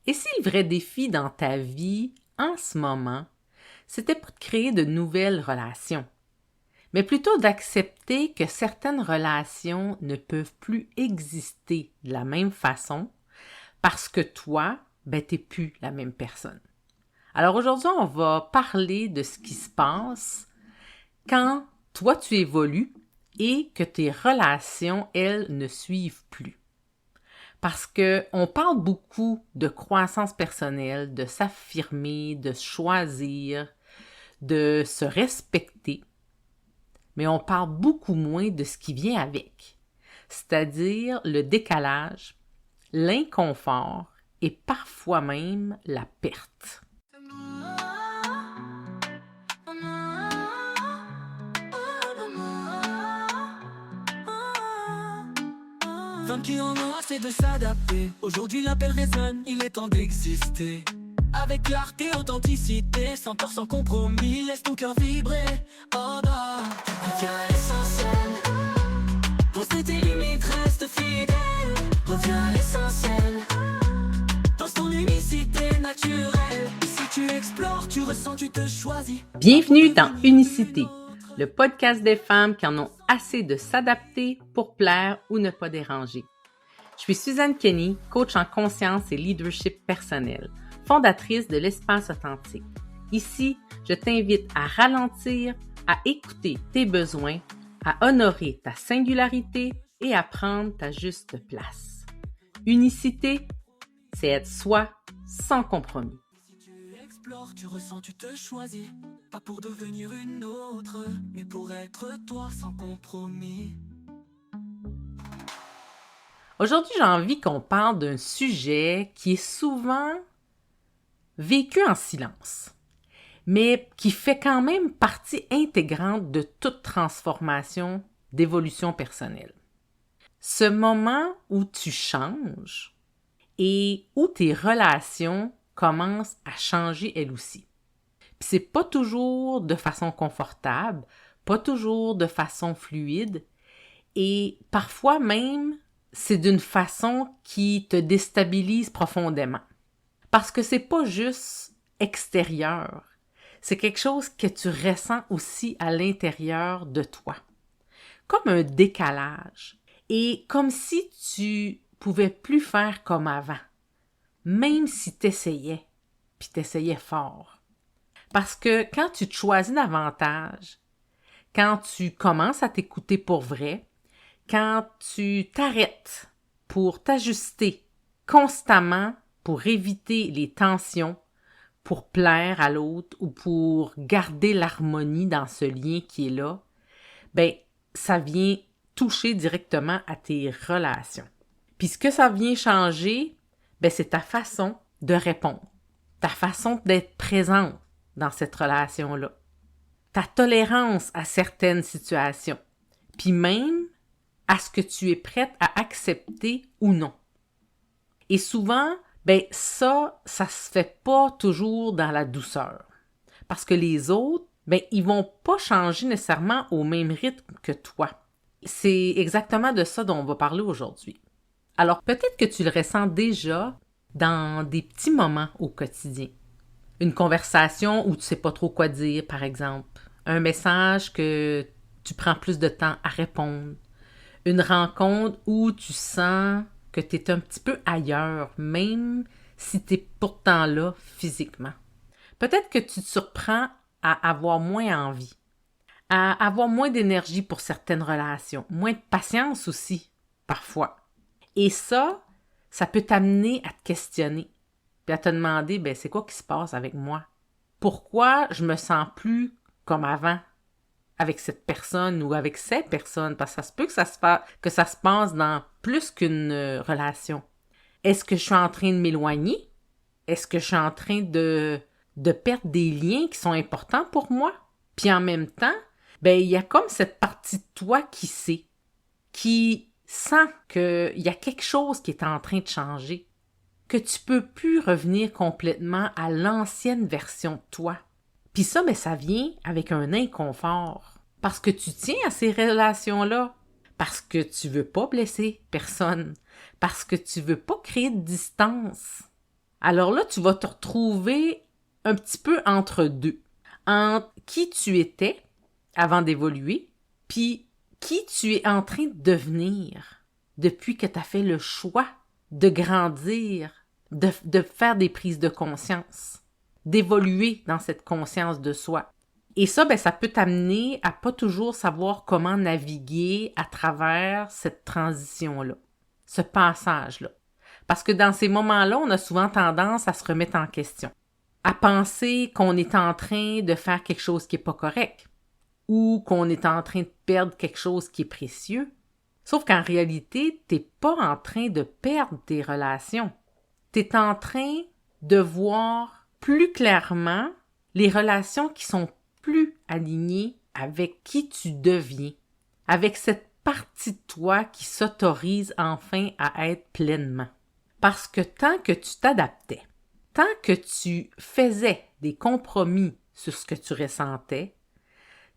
Et si le vrai défi dans ta vie, en ce moment, c'était pas de créer de nouvelles relations, mais plutôt d'accepter que certaines relations ne peuvent plus exister de la même façon parce que toi, t'es plus la même personne. Alors aujourd'hui, on va parler de ce qui se passe quand toi tu évolues et que tes relations, elles, ne suivent plus. Parce qu'on parle beaucoup de croissance personnelle, de s'affirmer, de choisir, de se respecter, mais on parle beaucoup moins de ce qui vient avec, c'est-à-dire le décalage, l'inconfort et parfois même la perte. Femmes qui en ont assez de s'adapter. Aujourd'hui l'appel résonne, il est temps d'exister. Avec clarté, authenticité, sans peur, sans compromis. Laisse ton cœur vibrer, oh non. Reviens à l'essentiel. Pose tes limites, reste fidèle. Reviens à l'essentiel. Dans ton unicité naturelle. Si tu explores, tu ressens, tu te choisis. Bienvenue dans Unicité, le podcast des femmes qui en ont assez de s'adapter pour plaire ou ne pas déranger. Je suis Suzanne Kenny, coach en conscience et leadership personnel, fondatrice de l'Espace Authentique. Ici, je t'invite à ralentir, à écouter tes besoins, à honorer ta singularité et à prendre ta juste place. Unicité, c'est être soi sans compromis. Tu ressens, tu te choisis. Pas pour devenir une autre, mais pour être toi sans compromis. Aujourd'hui, j'ai envie qu'on parle d'un sujet qui est souvent vécu en silence, mais qui fait quand même partie intégrante de toute transformation, d'évolution personnelle. Ce moment où tu changes et où tes relations commencent à changer elles aussi. Puis c'est pas toujours de façon confortable, pas toujours de façon fluide, et parfois même, c'est d'une façon qui te déstabilise profondément. Parce que c'est pas juste extérieur, c'est quelque chose que tu ressens aussi à l'intérieur de toi. Comme un décalage, et comme si tu pouvais plus faire comme avant, même si t'essayais, puis t'essayais fort. Parce que quand tu te choisis davantage, quand tu commences à t'écouter pour vrai, quand tu t'arrêtes pour t'ajuster constamment pour éviter les tensions, pour plaire à l'autre ou pour garder l'harmonie dans ce lien qui est là, ça vient toucher directement à tes relations. Puis ce que ça vient changer, c'est ta façon de répondre, ta façon d'être présente dans cette relation-là, ta tolérance à certaines situations, puis même à ce que tu es prête à accepter ou non. Et souvent, ça se fait pas toujours dans la douceur. Parce que les autres, ils vont pas changer nécessairement au même rythme que toi. C'est exactement de ça dont on va parler aujourd'hui. Alors peut-être que tu le ressens déjà dans des petits moments au quotidien. Une conversation où tu sais pas trop quoi dire, par exemple. Un message que tu prends plus de temps à répondre. Une rencontre où tu sens que tu es un petit peu ailleurs, même si tu es pourtant là physiquement. Peut-être que tu te surprends à avoir moins envie, à avoir moins d'énergie pour certaines relations, moins de patience aussi, parfois. Et ça peut t'amener à te questionner, puis à te demander, c'est quoi qui se passe avec moi? Pourquoi je me sens plus comme avant avec cette personne ou avec ces personnes? Parce que ça se peut que ça se passe dans plus qu'une relation. Est-ce que je suis en train de m'éloigner? Est-ce que je suis en train de perdre des liens qui sont importants pour moi? Puis en même temps, il y a comme cette partie de toi qui sait, qui sent qu'il y a quelque chose qui est en train de changer, que tu peux plus revenir complètement à l'ancienne version de toi. Puis ça, ça vient avec un inconfort. Parce que tu tiens à ces relations-là. Parce que tu veux pas blesser personne. Parce que tu veux pas créer de distance. Alors là, tu vas te retrouver un petit peu entre deux. Entre qui tu étais avant d'évoluer, puis qui tu es en train de devenir depuis que tu as fait le choix de grandir, de faire des prises de conscience, d'évoluer dans cette conscience de soi. Et ça, ça peut t'amener à pas toujours savoir comment naviguer à travers cette transition-là, ce passage-là. Parce que dans ces moments-là, on a souvent tendance à se remettre en question, à penser qu'on est en train de faire quelque chose qui n'est pas correct, ou qu'on est en train de perdre quelque chose qui est précieux. Sauf qu'en réalité, t'es pas en train de perdre tes relations. T'es en train de voir plus clairement les relations qui sont plus alignées avec qui tu deviens, avec cette partie de toi qui s'autorise enfin à être pleinement. Parce que tant que tu t'adaptais, tant que tu faisais des compromis sur ce que tu ressentais,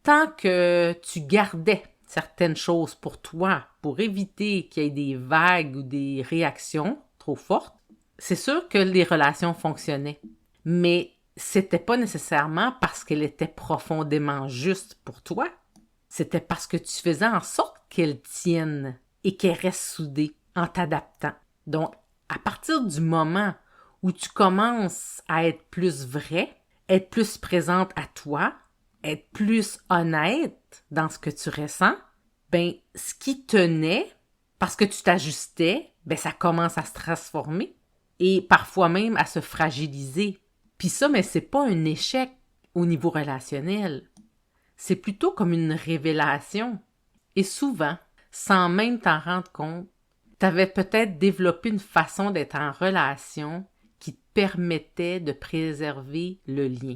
tant que tu gardais certaines choses pour toi, pour éviter qu'il y ait des vagues ou des réactions trop fortes, c'est sûr que les relations fonctionnaient. Mais c'était pas nécessairement parce qu'elles étaient profondément justes pour toi. C'était parce que tu faisais en sorte qu'elles tiennent et qu'elles restent soudées en t'adaptant. Donc, à partir du moment où tu commences à être plus vrai, être plus présente à toi, être plus honnête dans ce que tu ressens, ce qui tenait, parce que tu t'ajustais, ça commence à se transformer et parfois même à se fragiliser. Puis ça, c'est pas un échec au niveau relationnel. C'est plutôt comme une révélation. Et souvent, sans même t'en rendre compte, t'avais peut-être développé une façon d'être en relation qui te permettait de préserver le lien.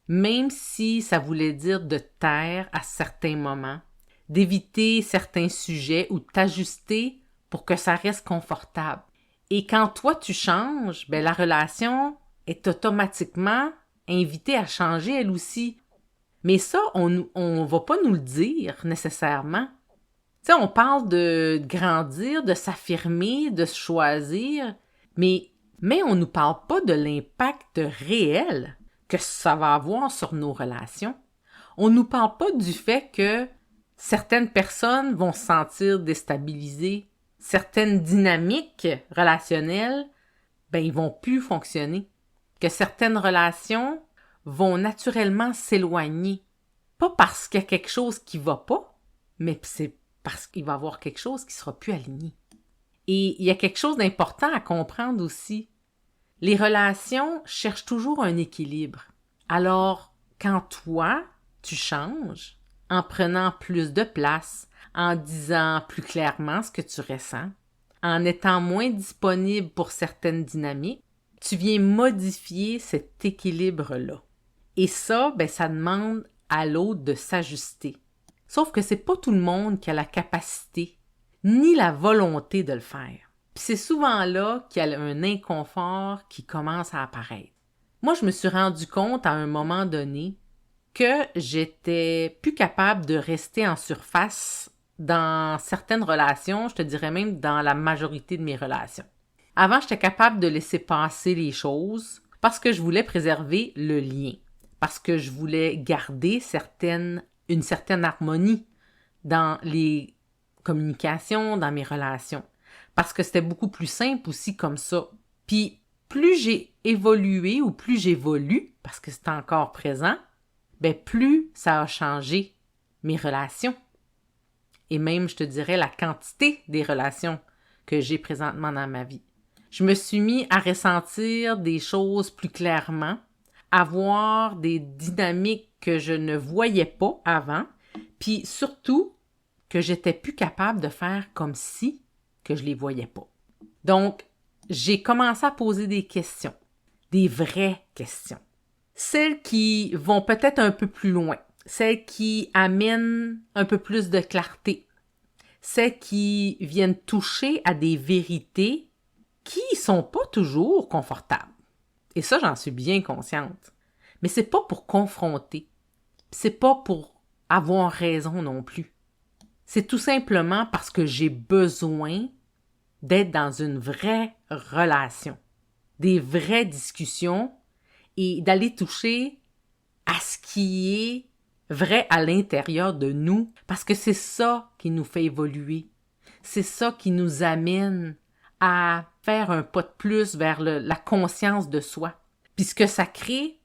Même si ça voulait dire de te taire à certains moments, d'éviter certains sujets ou de t'ajuster pour que ça reste confortable. Et quand toi tu changes, la relation est automatiquement invitée à changer elle aussi. Mais ça, on va pas nous le dire nécessairement. Tu sais, on parle de grandir, de s'affirmer, de se choisir, mais on nous parle pas de l'impact réel que ça va avoir sur nos relations. On nous parle pas du fait que certaines personnes vont se sentir déstabilisées, certaines dynamiques relationnelles, ils vont plus fonctionner, que certaines relations vont naturellement s'éloigner. Pas parce qu'il y a quelque chose qui va pas, mais c'est parce qu'il va y avoir quelque chose qui sera plus aligné. Et il y a quelque chose d'important à comprendre aussi. Les relations cherchent toujours un équilibre. Alors, quand toi, tu changes, en prenant plus de place, en disant plus clairement ce que tu ressens, en étant moins disponible pour certaines dynamiques, tu viens modifier cet équilibre-là. Et ça, ça demande à l'autre de s'ajuster. Sauf que c'est pas tout le monde qui a la capacité, ni la volonté de le faire. Puis c'est souvent là qu'il y a un inconfort qui commence à apparaître. Moi, je me suis rendu compte à un moment donné que j'étais plus capable de rester en surface dans certaines relations, je te dirais même dans la majorité de mes relations. Avant, j'étais capable de laisser passer les choses parce que je voulais préserver le lien, parce que je voulais garder une certaine harmonie dans les communications, dans mes relations, parce que c'était beaucoup plus simple aussi comme ça. Puis, plus j'ai évolué ou plus j'évolue, parce que c'est encore présent, plus ça a changé mes relations. Et même, je te dirais, la quantité des relations que j'ai présentement dans ma vie. Je me suis mis à ressentir des choses plus clairement, à voir des dynamiques que je ne voyais pas avant, puis surtout que j'étais plus capable de faire comme si que je les voyais pas. Donc, j'ai commencé à poser des questions, des vraies questions. Celles qui vont peut-être un peu plus loin, celles qui amènent un peu plus de clarté, celles qui viennent toucher à des vérités qui sont pas toujours confortables. Et ça, j'en suis bien consciente. Mais c'est pas pour confronter. C'est pas pour avoir raison non plus. C'est tout simplement parce que j'ai besoin d'être dans une vraie relation. des vraies discussions et d'aller toucher à ce qui est vrai à l'intérieur de nous, parce que c'est ça qui nous fait évoluer. C'est ça qui nous amène à faire un pas de plus vers la conscience de soi. Puis ce que ça crée,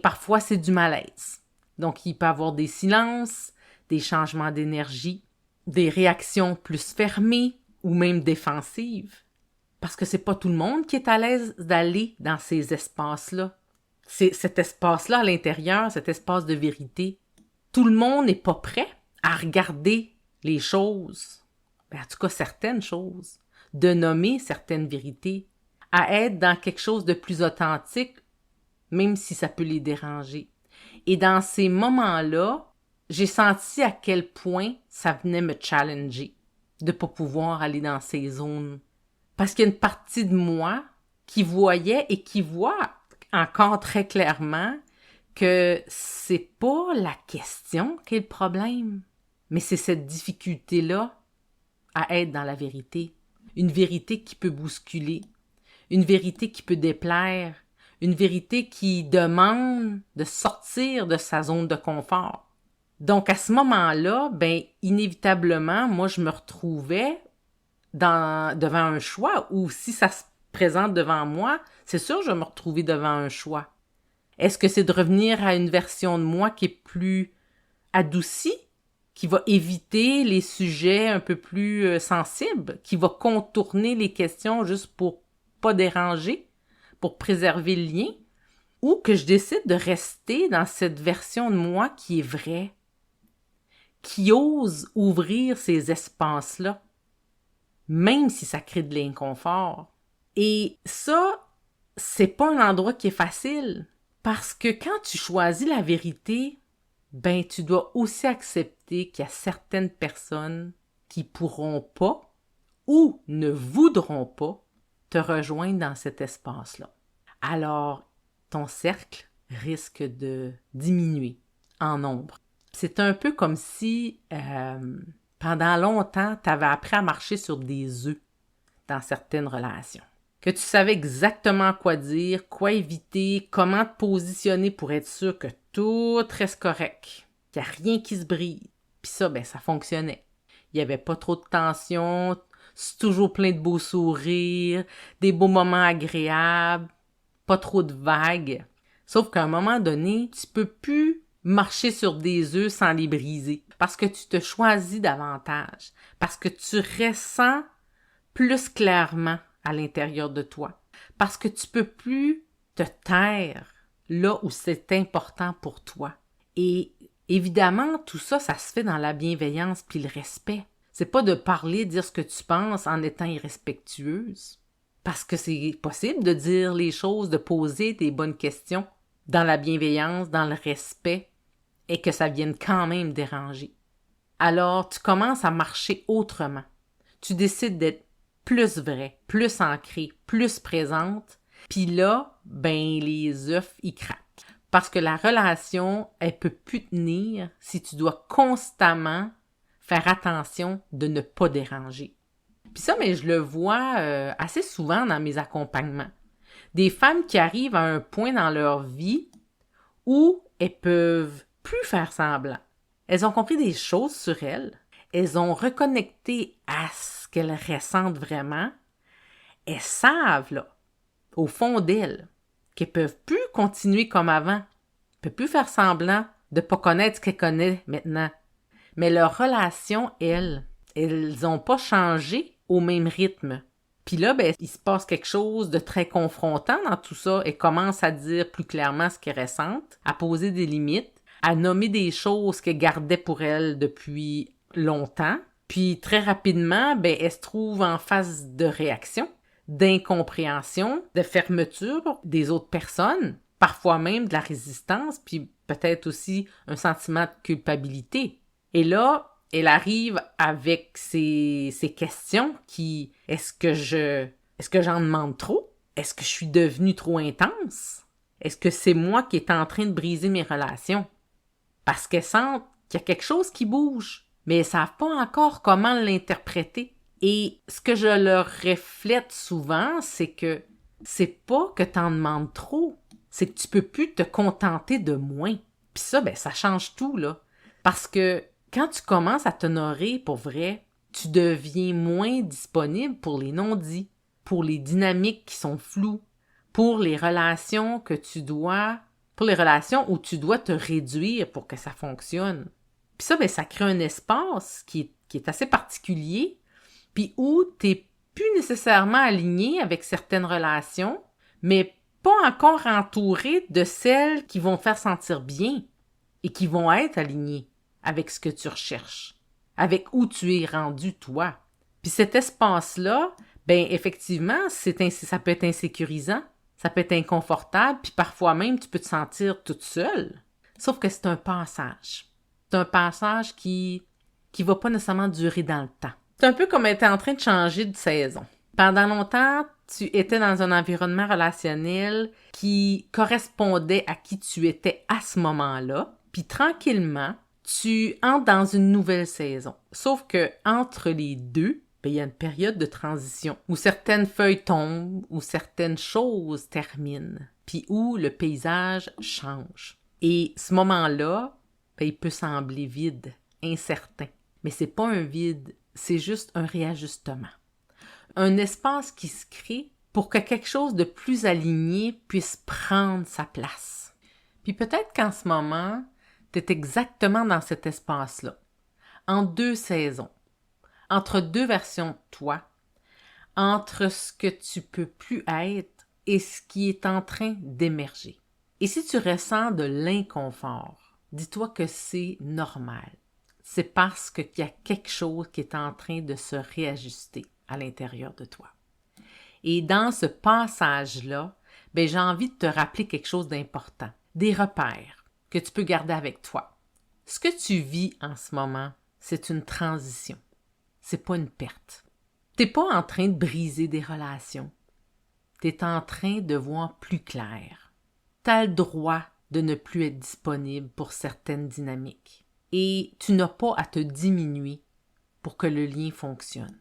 parfois c'est du malaise. Donc il peut y avoir des silences, des changements d'énergie, des réactions plus fermées ou même défensives. Parce que c'est pas tout le monde qui est à l'aise d'aller dans ces espaces-là. C'est cet espace-là à l'intérieur, cet espace de vérité. Tout le monde n'est pas prêt à regarder les choses, en tout cas certaines choses, de nommer certaines vérités, à être dans quelque chose de plus authentique, même si ça peut les déranger. Et dans ces moments-là, j'ai senti à quel point ça venait me challenger de pas pouvoir aller dans ces zones. Parce qu'il y a une partie de moi qui voyait et qui voit encore très clairement que c'est pas la question qui est le problème, mais c'est cette difficulté-là à être dans la vérité. Une vérité qui peut bousculer, une vérité qui peut déplaire, une vérité qui demande de sortir de sa zone de confort. Donc à ce moment-là, inévitablement, moi je me retrouvais devant un choix, ou si ça se présente devant moi, c'est sûr je vais me retrouver devant un choix. Est-ce que c'est de revenir à une version de moi qui est plus adoucie, qui va éviter les sujets un peu plus sensibles, qui va contourner les questions juste pour pas déranger, pour préserver le lien, ou que je décide de rester dans cette version de moi qui est vraie, qui ose ouvrir ces espaces-là, même si ça crée de l'inconfort. Et ça, c'est pas un endroit qui est facile, parce que quand tu choisis la vérité, tu dois aussi accepter qu'il y a certaines personnes qui pourront pas ou ne voudront pas te rejoindre dans cet espace-là. Alors, ton cercle risque de diminuer en nombre. C'est un peu comme si pendant longtemps, tu avais appris à marcher sur des œufs dans certaines relations. Que tu savais exactement quoi dire, quoi éviter, comment te positionner pour être sûr que tout reste correct, qu'il n'y a rien qui se brise. Puis ça, ça fonctionnait. Il n'y avait pas trop de tension, c'est toujours plein de beaux sourires, des beaux moments agréables, pas trop de vagues. Sauf qu'à un moment donné, tu peux plus marcher sur des œufs sans les briser, parce que tu te choisis davantage, parce que tu ressens plus clairement à l'intérieur de toi, parce que tu peux plus te taire là où c'est important pour toi. Et évidemment, tout ça, ça se fait dans la bienveillance puis le respect. C'est pas de parler, dire ce que tu penses en étant irrespectueuse, parce que c'est possible de dire les choses, de poser des bonnes questions dans la bienveillance, dans le respect, et que ça vienne quand même déranger. Alors, tu commences à marcher autrement. Tu décides d'être plus vraie, plus ancrée, plus présente, puis là, les œufs, ils craquent. Parce que la relation, elle peut plus tenir si tu dois constamment faire attention de ne pas déranger. Puis ça, je le vois assez souvent dans mes accompagnements. Des femmes qui arrivent à un point dans leur vie où elles peuvent plus faire semblant. Elles ont compris des choses sur elles. Elles ont reconnecté à ce qu'elles ressentent vraiment. Elles savent, là, au fond d'elles, qu'elles peuvent plus continuer comme avant. Elles peuvent plus faire semblant de pas connaître ce qu'elles connaissent maintenant. Mais leurs relations, elles ont pas changé au même rythme. Puis là, il se passe quelque chose de très confrontant dans tout ça. Elles commencent à dire plus clairement ce qu'elles ressentent, à poser des limites, à nommer des choses qu'elles gardaient pour elles depuis longtemps. Puis très rapidement, elles se trouvent en phase de réaction, d'incompréhension, de fermeture des autres personnes, parfois même de la résistance, puis peut-être aussi un sentiment de culpabilité. Et là, elle arrive avec ces questions qui, est-ce que j'en demande trop? Est-ce que je suis devenue trop intense? Est-ce que c'est moi qui est en train de briser mes relations? Parce qu'elles sentent qu'il y a quelque chose qui bouge, mais elles ne savent pas encore comment l'interpréter. Et ce que je leur reflète souvent, c'est que c'est pas que t'en demandes trop, c'est que tu peux plus te contenter de moins. Puis ça, ça change tout, là. Parce que quand tu commences à t'honorer pour vrai, tu deviens moins disponible pour les non-dits, pour les dynamiques qui sont floues, pour les relations où tu dois te réduire pour que ça fonctionne. Puis ça, ça crée un espace qui est assez particulier, puis où t'es plus nécessairement aligné avec certaines relations, mais pas encore entouré de celles qui vont te faire sentir bien et qui vont être alignées avec ce que tu recherches, avec où tu es rendu toi. Puis cet espace-là, effectivement, ça peut être insécurisant, ça peut être inconfortable, puis parfois même tu peux te sentir toute seule. Sauf que c'est un passage. C'est un passage qui va pas nécessairement durer dans le temps. C'est un peu comme être en train de changer de saison. Pendant longtemps, tu étais dans un environnement relationnel qui correspondait à qui tu étais à ce moment-là, puis tranquillement, tu entres dans une nouvelle saison. Sauf que entre les deux, il y a une période de transition où certaines feuilles tombent, où certaines choses terminent, puis où le paysage change. Et ce moment-là, il peut sembler vide, incertain. Mais c'est pas un vide, c'est juste un réajustement. Un espace qui se crée pour que quelque chose de plus aligné puisse prendre sa place. Puis peut-être qu'en ce moment, tu es exactement dans cet espace-là, en deux saisons, entre deux versions de toi, entre ce que tu peux plus être et ce qui est en train d'émerger. Et si tu ressens de l'inconfort, dis-toi que c'est normal. C'est parce qu'il y a quelque chose qui est en train de se réajuster à l'intérieur de toi. Et dans ce passage-là, j'ai envie de te rappeler quelque chose d'important, des repères que tu peux garder avec toi. Ce que tu vis en ce moment, c'est une transition. C'est pas une perte. T'es pas en train de briser des relations. T'es en train de voir plus clair. T'as le droit de ne plus être disponible pour certaines dynamiques. Et tu n'as pas à te diminuer pour que le lien fonctionne.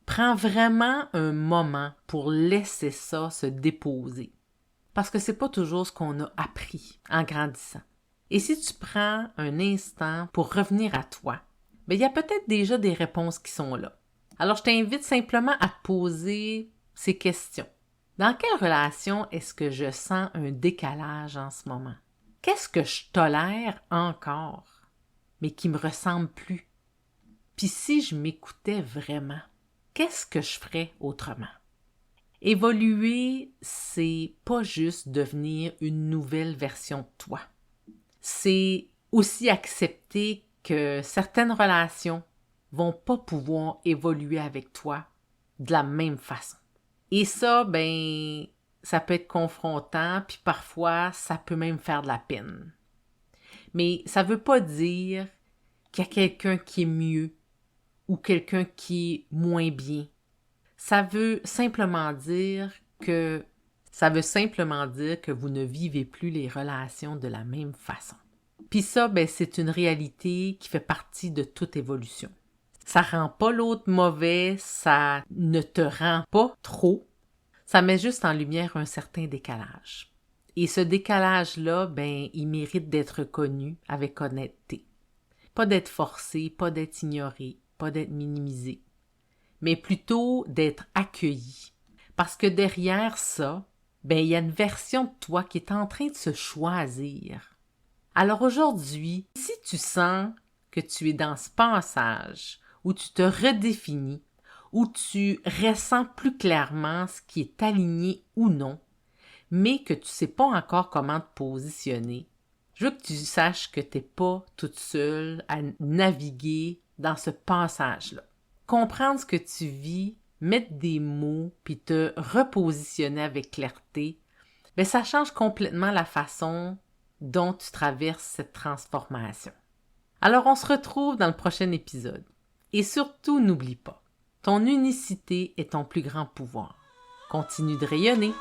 Prends vraiment un moment pour laisser ça se déposer. Parce que c'est pas toujours ce qu'on a appris en grandissant. Et si tu prends un instant pour revenir à toi, il y a peut-être déjà des réponses qui sont là. Alors, je t'invite simplement à te poser ces questions. Dans quelle relation est-ce que je sens un décalage en ce moment? Qu'est-ce que je tolère encore, mais qui me ressemble plus? Puis si je m'écoutais vraiment, qu'est-ce que je ferais autrement? Évoluer, c'est pas juste devenir une nouvelle version de toi. C'est aussi accepter que certaines relations vont pas pouvoir évoluer avec toi de la même façon. Et ça, ça peut être confrontant, puis parfois, ça peut même faire de la peine. Mais ça veut pas dire qu'il y a quelqu'un qui est mieux ou quelqu'un qui est moins bien. Ça veut simplement dire que vous ne vivez plus les relations de la même façon. Puis ça, c'est une réalité qui fait partie de toute évolution. Ça rend pas l'autre mauvais, ça ne te rend pas trop. Ça met juste en lumière un certain décalage. Et ce décalage-là, il mérite d'être connu avec honnêteté. Pas d'être forcé, pas d'être ignoré, pas d'être minimisé, mais plutôt d'être accueilli. Parce que derrière ça, il y a une version de toi qui est en train de se choisir. Alors aujourd'hui, si tu sens que tu es dans ce passage où tu te redéfinis, où tu ressens plus clairement ce qui est aligné ou non, mais que tu ne sais pas encore comment te positionner, je veux que tu saches que tu n'es pas toute seule à naviguer dans ce passage-là. Comprendre ce que tu vis, mettre des mots, puis te repositionner avec clarté, ça change complètement la façon dont tu traverses cette transformation. Alors, on se retrouve dans le prochain épisode. Et surtout, n'oublie pas, ton unicité est ton plus grand pouvoir. Continue de rayonner.